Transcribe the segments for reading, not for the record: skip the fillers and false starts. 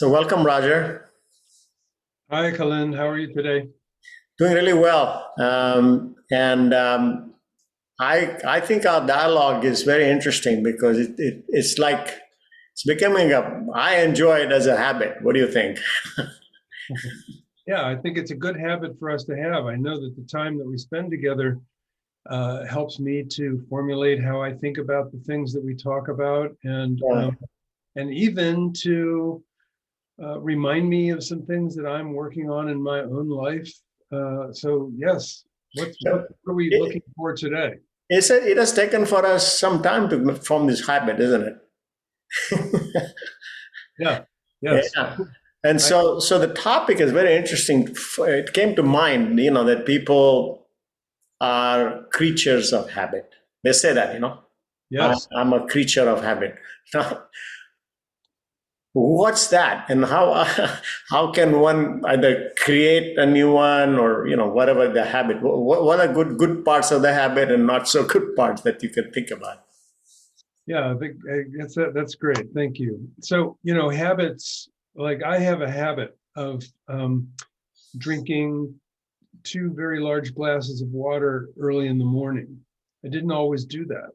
So welcome, Roger. Hi, Colin. How are you today? Doing really well, and I think our dialogue is very interesting because it's like it's becoming a. I enjoy it as a habit. What do you think? Yeah, I think it's a good habit for us to have. I know that the time that we spend together helps me to formulate how I think about the things that we talk about, Yeah. and even to remind me of some things that I'm working on in my own life. So yes, what So are we it, looking for today? it has taken for us some time to form this habit, isn't it? Yeah, yes. Yeah. And I, so the topic is very interesting. It came to mind, that people are creatures of habit. They say that. yes. I'm a creature of habit. Now, what's that, and how how can one either create a new one, or whatever the habit? What are good parts of the habit and not so good parts that you can think about? Yeah, I think that's great. Thank you. So, habits, like I have a habit of drinking two very large glasses of water early in the morning. I didn't always do that,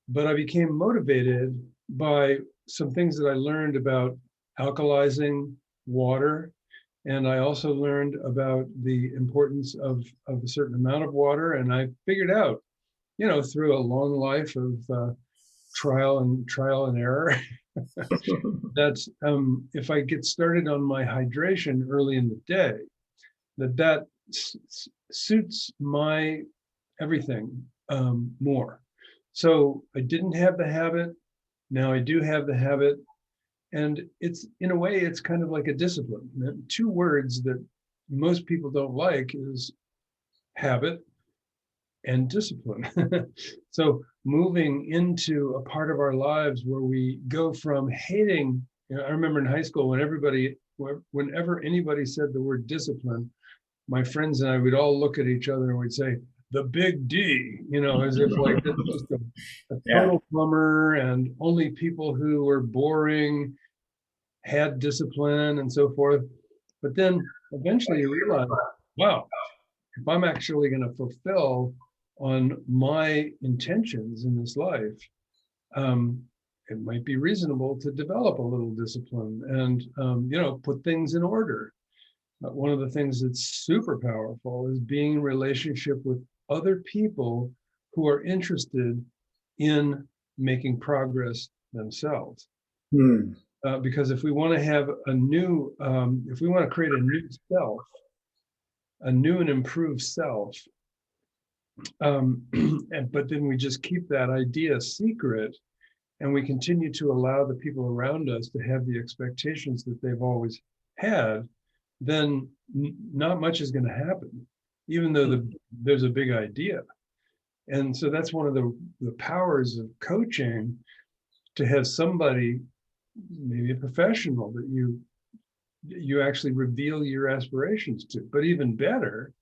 but I became motivated by some things that I learned about alkalizing water. And I also learned about the importance of a certain amount of water. And I figured out, through a long life of trial and error, that if I get started on my hydration early in the day, that suits my everything more. So I didn't have the habit. Now I do have the habit. And it's, in a way, it's kind of like a discipline. Two words that most people don't like is habit and discipline. So moving into a part of our lives where we go from hating, I remember in high school whenever anybody said the word discipline, my friends and I would all look at each other and we'd say, the big D, as if like this is just a Yeah. total bummer and only people who were boring had discipline and so forth. But then eventually you realize, wow, if I'm actually going to fulfill on my intentions in this life, um, it might be reasonable to develop a little discipline and put things in order. One of the things that's super powerful is being in relationship with other people who are interested in making progress themselves. Hmm. Because if we want to have if we want to create a new self, a new and improved self, but then we just keep that idea secret and we continue to allow the people around us to have the expectations that they've always had, then not much is going to happen, even though there's a big idea. And so that's one of the powers of coaching, to have somebody, maybe a professional, that you actually reveal your aspirations to. But even better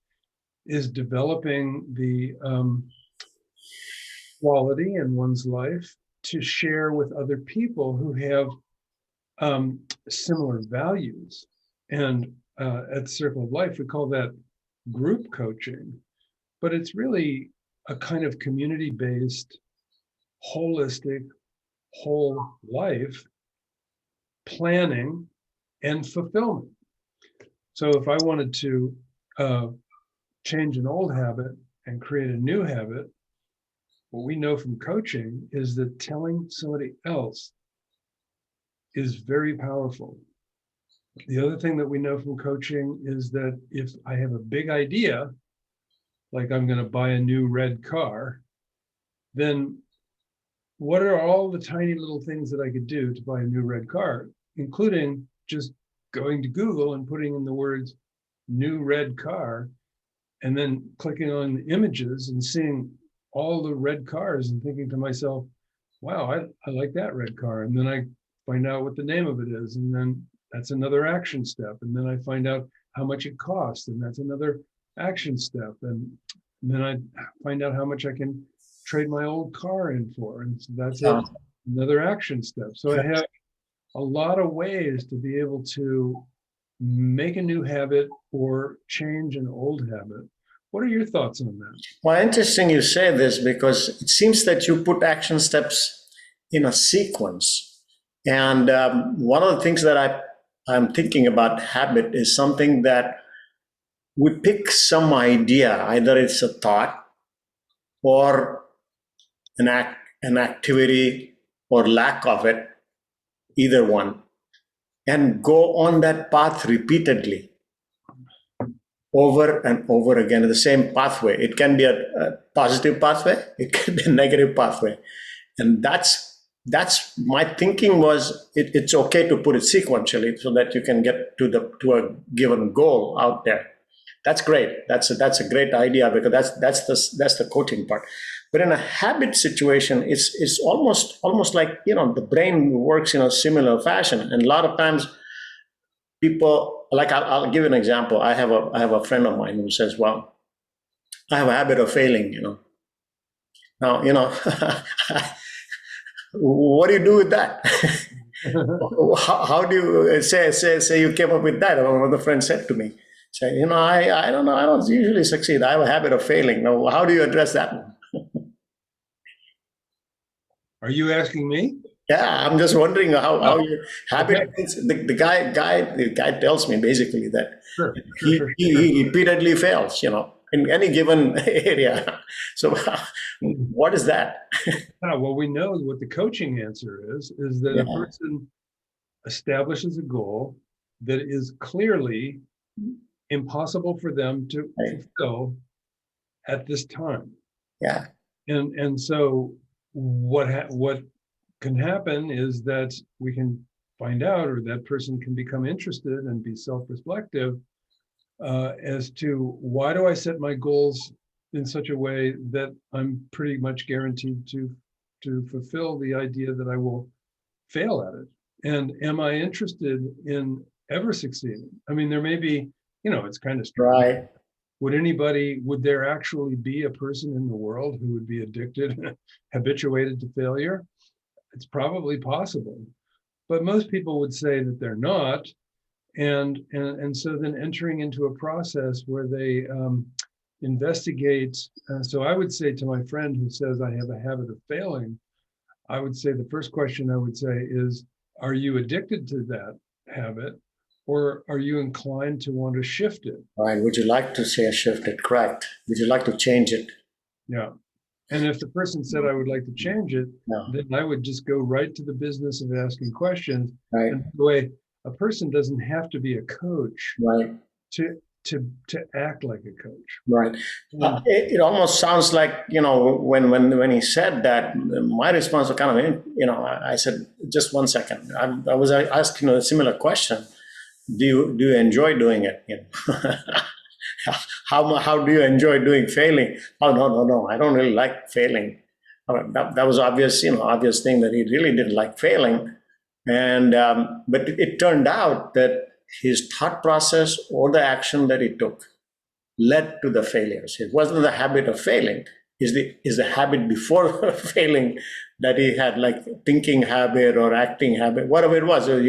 is developing the quality in one's life to share with other people who have similar values. And at Circle of Life, we call that group coaching, but it's really a kind of community-based, holistic, whole life planning and fulfillment. So if I wanted to uh, change an old habit and create a new habit, what we know from coaching is that telling somebody else is very powerful. The other thing that we know from coaching is that if I have a big idea, like I'm going to buy a new red car, then what are all the tiny little things that I could do to buy a new red car, including just going to Google and putting in the words new red car, and then clicking on the images and seeing all the red cars and thinking to myself, wow, I like that red car. And then I find out what the name of it is. And then that's another action step. And then I find out how much it costs. And that's another action step. And then I find out how much I can trade my old car in for. And so that's Yeah. another action step. So I have a lot of ways to be able to make a new habit or change an old habit. What are your thoughts on that? Well, interesting you say this because it seems that you put action steps in a sequence. And one of the things that I'm thinking about habit is something that we pick some idea, either it's a thought or an activity or lack of it, either one, and go on that path repeatedly over and over again in the same pathway. It can be a positive pathway, it can be a negative pathway. And that's my thinking was it's okay to put it sequentially so that you can get to a given goal out there. That's great. That's a great idea because that's the coaching part. But in a habit situation, it's almost like the brain works in a similar fashion. And a lot of times people like I'll give you an example. I have a friend of mine who says, "Well, I have a habit of failing." Now what do you do with that? How do you say you came up with that? One of the friends said to me, say, I don't know, I don't usually succeed. I have a habit of failing. Now, how do you address that one? Are you asking me? Yeah, I'm just wondering how you habit. Okay. The guy tells me basically that Sure, sure. he repeatedly fails, in any given area. So, what is that? Well, we know what the coaching answer is that a Yeah, person establishes a goal that is clearly impossible for them to right. fulfill at this time. Yeah, And so what can happen is that we can find out, or that person can become interested and be self-reflective as to why do I set my goals in such a way that I'm pretty much guaranteed to fulfill the idea that I will fail at it. And am I interested in ever succeeding? I mean, there may be, it's kind of strange. right. Would there actually be a person in the world who would be addicted, habituated to failure? It's probably possible, but most people would say that they're not. And so then entering into a process where they investigate. So I would say to my friend who says I have a habit of failing, I would say the first question I would say is, are you addicted to that habit, or are you inclined to want to shift it? Right. Would you like to say shift it? Correct. Would you like to change it? Yeah. And if the person said I would like to change it, No. then I would just go right to the business of asking questions. Right. And by the way, a person doesn't have to be a coach Right. to act like a coach. Right. It almost sounds like, when he said that, my response was kind of, I said, just 1 second. I was asking a similar question. Do you enjoy doing it? How do you enjoy doing failing? Oh, no. I don't really like failing. That was obvious thing that he really didn't like failing. And, but it turned out that his thought process or the action that he took led to the failures. It wasn't the habit of failing. Is the habit before failing that he had, like thinking habit or acting habit, whatever it was. So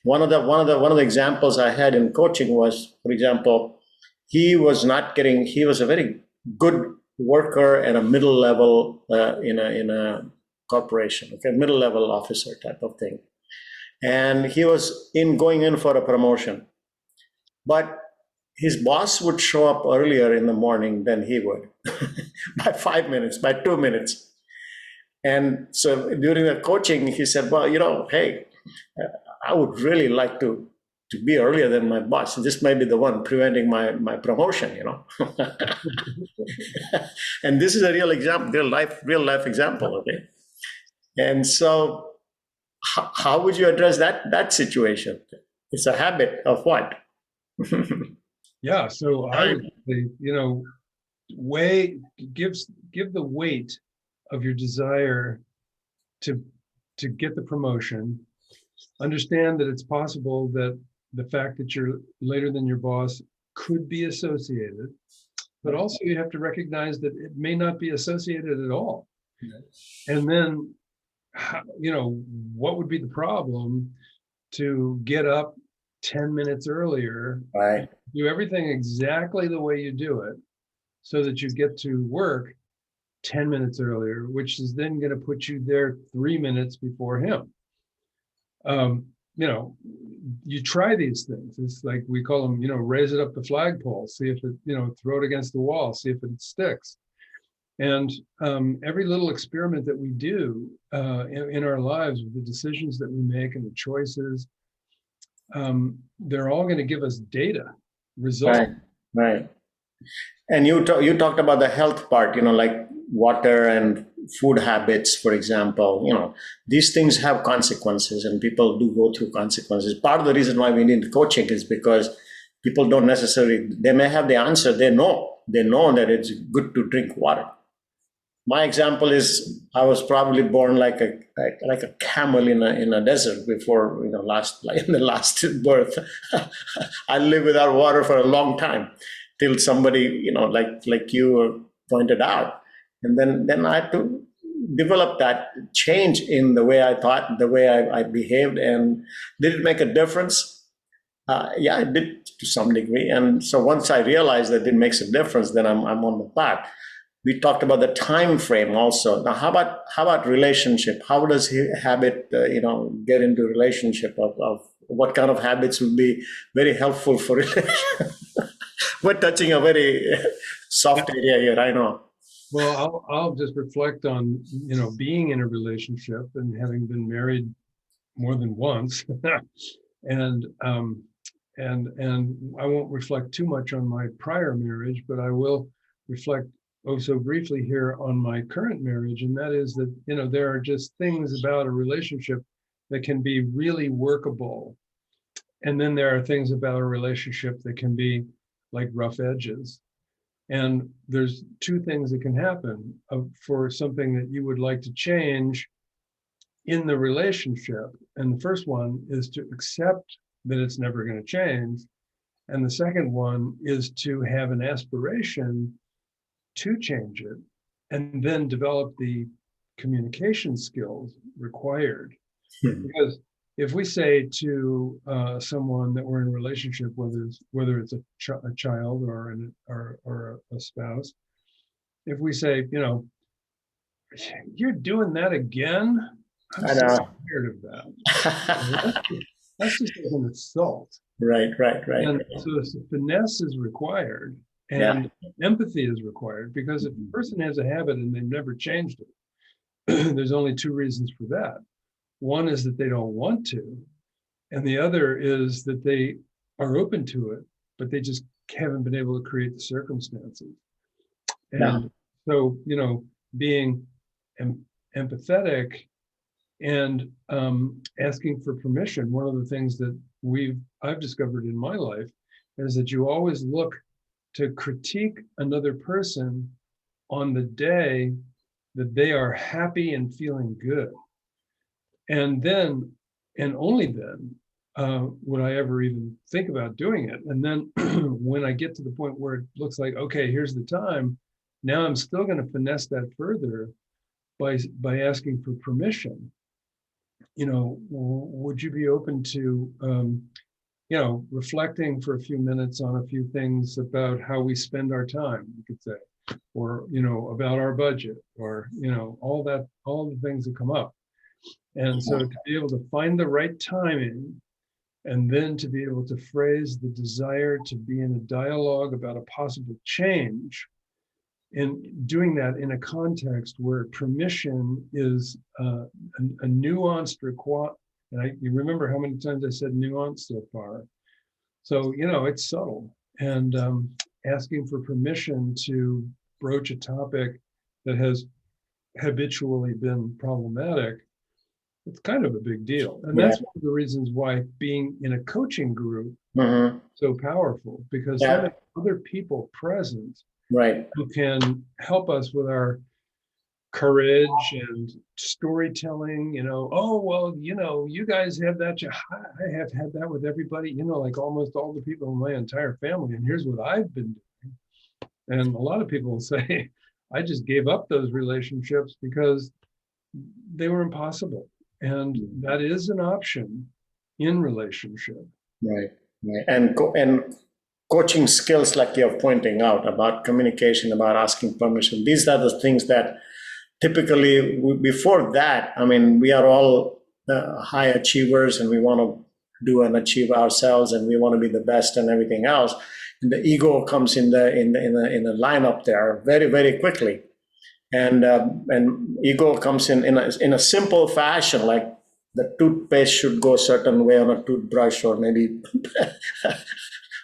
one of the examples I had in coaching was, for example, he was a very good worker at a middle level in a corporation, okay, middle level officer type of thing, and he was going in for a promotion, but his boss would show up earlier in the morning than he would by 5 minutes, by 2 minutes. And so during the coaching, he said, well, hey, I would really like to be earlier than my boss. This may be the one preventing my promotion, And this is a real example, real life example, okay? And so how would you address that situation? It's a habit of what? Yeah, so I would say, give the weight of your desire to get the promotion. Understand that it's possible that the fact that you're later than your boss could be associated, but also you have to recognize that it may not be associated at all. And then, what would be the problem to get up 10 minutes earlier, Right. do everything exactly the way you do it so that you get to work 10 minutes earlier, which is then going to put you there 3 minutes before him. You know, you try these things. It's like we call them, you know, raise it up the flagpole, see if it, you know, throw it against the wall, see if it sticks. And every little experiment that we do in our lives, with the decisions that we make and the choices, they're all going to give us data, results. Right. Right. And you talked about the health part, like water and food habits, for example. These things have consequences, and people do go through consequences. Part of the reason why we need coaching is because people don't necessarily, they may have the answer. They know that it's good to drink water. My example is I was probably born like a camel in a desert before in the last birth. I lived without water for a long time till somebody like you pointed out, and then I had to develop that change in the way I thought, the way I behaved. And did it make a difference? Yeah, it did to some degree. And so once I realized that it makes a difference, then I'm on the path. We talked about the time frame also. Now, how about relationship? How does habit, get into relationship? Of what kind of habits would be very helpful for relationship? We're touching a very soft area here, I know. Well, I'll just reflect on, being in a relationship and having been married more than once, and I won't reflect too much on my prior marriage, but I will reflect so briefly here on my current marriage, and that is that, there are just things about a relationship that can be really workable. And then there are things about a relationship that can be like rough edges. And there's two things that can happen for something that you would like to change in the relationship. And the first one is to accept that it's never going to change. And the second one is to have an aspiration to change it, and then develop the communication skills required. Because if we say to someone that we're in a relationship, whether it's a child or a spouse, if we say, you're doing that again, I'm so tired of that. That's just an insult. Right. And so finesse is required. And empathy is required, because if a person has a habit and they've never changed it, there's only two reasons for that. One is that they don't want to, and the other is that they are open to it, but they just haven't been able to create the circumstances. And so, being empathetic and asking for permission. One of the things that I've discovered in my life is that you always look to critique another person on the day that they are happy and feeling good. And then, and only then, would I ever even think about doing it. And then when I get to the point where it looks like, okay, here's the time, now I'm still going to finesse that further by asking for permission. Would you be open to reflecting for a few minutes on a few things about how we spend our time, you could say, or, about our budget, or, all the things that come up. And so to be able to find the right timing, and then to be able to phrase the desire to be in a dialogue about a possible change, and doing that in a context where permission is a nuanced requirement. And you remember how many times I said nuance so far. So, it's subtle. And asking for permission to broach a topic that has habitually been problematic, it's kind of a big deal. And that's one of the reasons why being in a coaching group is so powerful, because there are other people present who can help us with our courage and storytelling. You guys have that. I have had that with everybody, like almost all the people in my entire family. And here's what I've been doing. And a lot of people will say, I just gave up those relationships because they were impossible. And that is an option. in relationship. Right. Right. And coaching skills, like you're pointing out, about communication, about asking permission. These are the things that typically, before that, I mean, we are all high achievers, and we want to do and achieve ourselves, and we want to be the best and everything else. And the ego comes in the lineup there very, very quickly, and ego comes in a simple fashion, like the toothpaste should go a certain way on a toothbrush, or maybe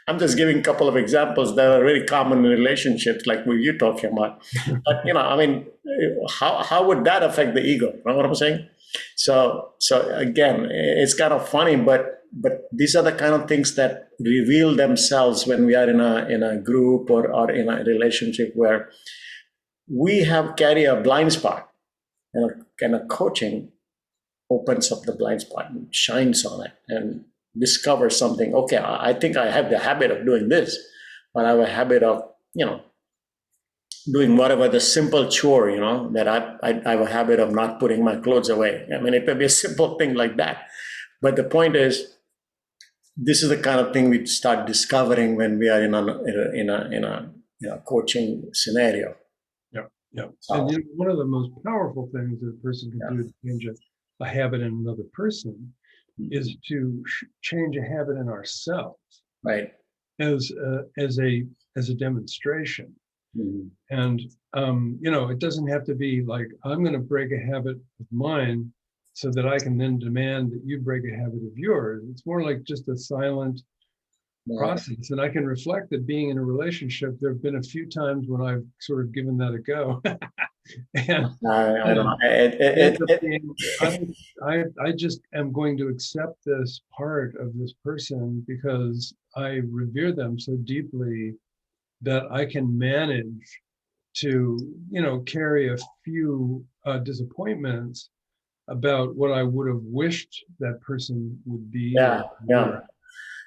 I'm just giving a couple of examples that are very common in relationships, like what you're talking about. But I mean, how would that affect the ego? You know what I'm saying? So again, it's kind of funny, but these are the kind of things that reveal themselves when we are in a group or in a relationship where we have carry a blind spot, and a coaching opens up the blind spot and shines on it and discovers something. Okay, I think I have the habit of doing this, but I have a habit of doing whatever the simple chore, that I have a habit of not putting my clothes away. I mean, it may be a simple thing like that, but the point is, this is the kind of thing we start discovering when we are in a coaching scenario. Yeah, yeah. So, And one of the most powerful things that a person can do to change a habit in another person is to change a habit in ourselves, right. as a demonstration. Mhm. And it doesn't have to be like, I'm going to break a habit of mine so that I can then demand that you break a habit of yours. It's more like just a silent process. And I can reflect that being in a relationship, there have been a few times when I've sort of given that a go. And I don't know. I just am going to accept this part of this person because I revere them so deeply that I can manage to, carry a few disappointments about what I would have wished that person would be. Yeah, yeah.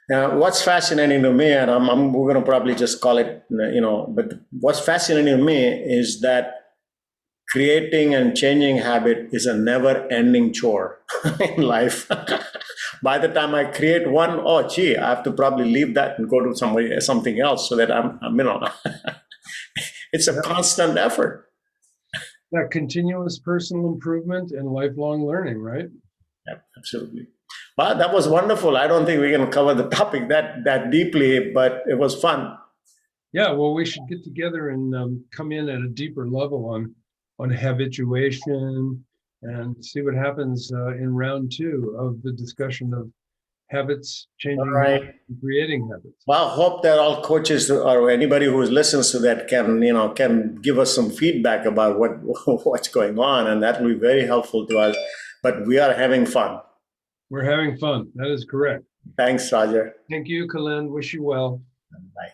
Now, what's fascinating to me, and we're going to probably just call it, but what's fascinating to me is that creating and changing habit is a never-ending chore in life. By the time I create one, oh gee, I have to probably leave that and go to something else, so that I'm it's a constant effort. That continuous personal improvement and lifelong learning, right? Yeah, absolutely. Well, that was wonderful. I don't think we can cover the topic that deeply, but it was fun. Yeah, well, we should get together and come in at a deeper level on habituation and see what happens in round 2 of the discussion of habits, All changing right. habits, and creating habits. Well, I hope that all coaches or anybody who listens to that can give us some feedback about what's going on, and that will be very helpful to us. But we are having fun. We're having fun. That is correct. Thanks, Roger. Thank you, Kalen. Wish you well. Bye.